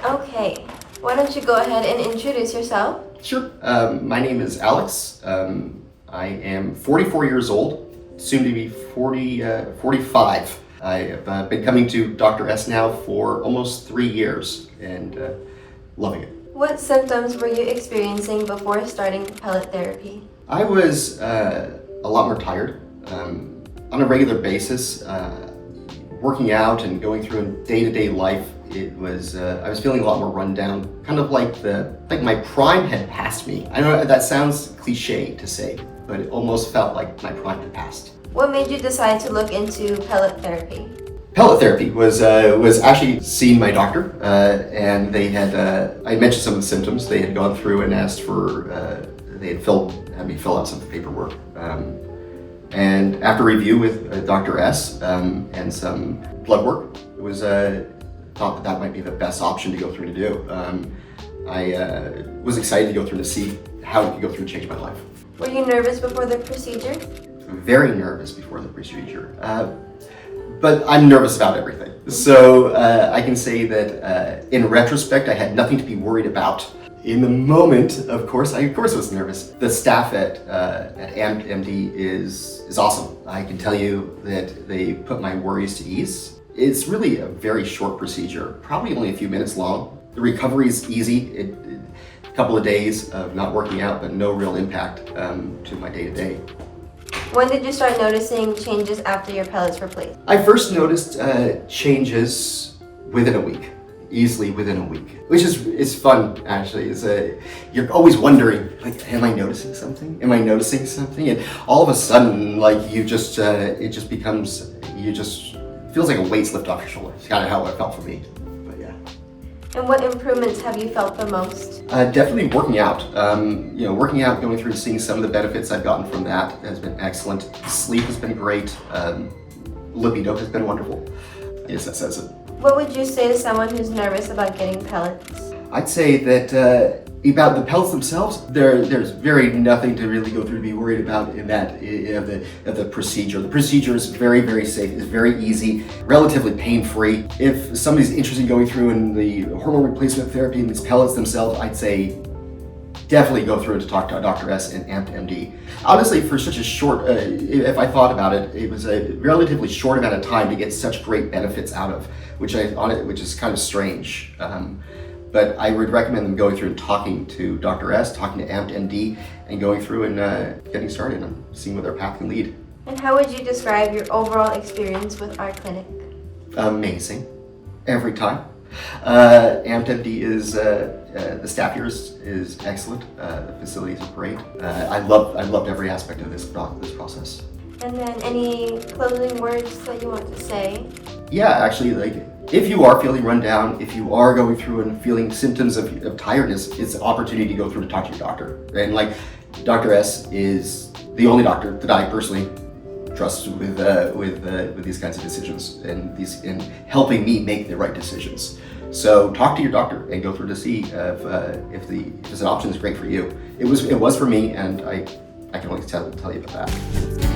Okay, why don't you go ahead and introduce yourself? Sure. My name is Alex. I am 44 years old, soon to be 45. I have been coming to Dr. S now for almost 3 years and loving it. What symptoms were you experiencing before starting pellet therapy? I was a lot more tired on a regular basis, working out and going through in day-to-day life. It was I was feeling a lot more run down, kind of like my prime had passed me. I know that sounds cliche to say, but it almost felt like my prime had passed. What made you decide to look into pellet therapy? Pellet therapy was actually seeing my doctor, and they had I mentioned some of the symptoms. They had gone through and asked for they had me fill out some paperwork, and after review with Dr. S and some blood work, it was thought that might be the best option to go through to do. I was excited to go through to see how it could go through and change my life. Were you nervous before the procedure? Very nervous before the procedure, but I'm nervous about everything. So I can say that in retrospect, I had nothing to be worried about. In the moment, of course I was nervous. The staff at MD is awesome. I can tell you that they put my worries to ease. It's really a very short procedure, probably only a few minutes long. The recovery is easy. A couple of days of not working out, but no real impact to my day-to-day. When did you start noticing changes after your pellets were placed? I first noticed changes within a week, easily within a week, which is fun actually. You're always wondering, like, am I noticing something? Am I noticing something? And all of a sudden, like it just feels like a weight's lifted off your shoulder. It's kind of how it felt for me. But yeah. And what improvements have you felt the most? Definitely working out. Working out, going through and seeing some of the benefits I've gotten from that has been excellent. Sleep has been great. Libido has been wonderful. I guess that says it. What would you say to someone who's nervous about getting pellets? I'd say that about the pellets themselves, there's very nothing to really go through to be worried about in that of the procedure. The procedure is very, very safe. It's very easy, relatively pain-free. If somebody's interested in going through in the hormone replacement therapy and these pellets themselves, I'd say definitely go through to talk to Dr. S and MD. Honestly, for such a short, if I thought about it, it was a relatively short amount of time to get such great benefits out of, which is kind of strange. But I would recommend them going through and talking to Dr. S, talking to MD, and going through and getting started and seeing where their path can lead. And how would you describe your overall experience with our clinic? Amazing, every time. MD is the staff here is excellent. The facilities are great. I loved every aspect of this process. And then any closing words that you want to say? Yeah, actually, like, if you are feeling run down, if you are going through and feeling symptoms of tiredness, it's an opportunity to go through to talk to your doctor. And like, Dr. S is the only doctor that I personally trust with these kinds of decisions and helping me make the right decisions. So talk to your doctor and go through to see if this option is great for you. It was for me, and I can only tell you about that.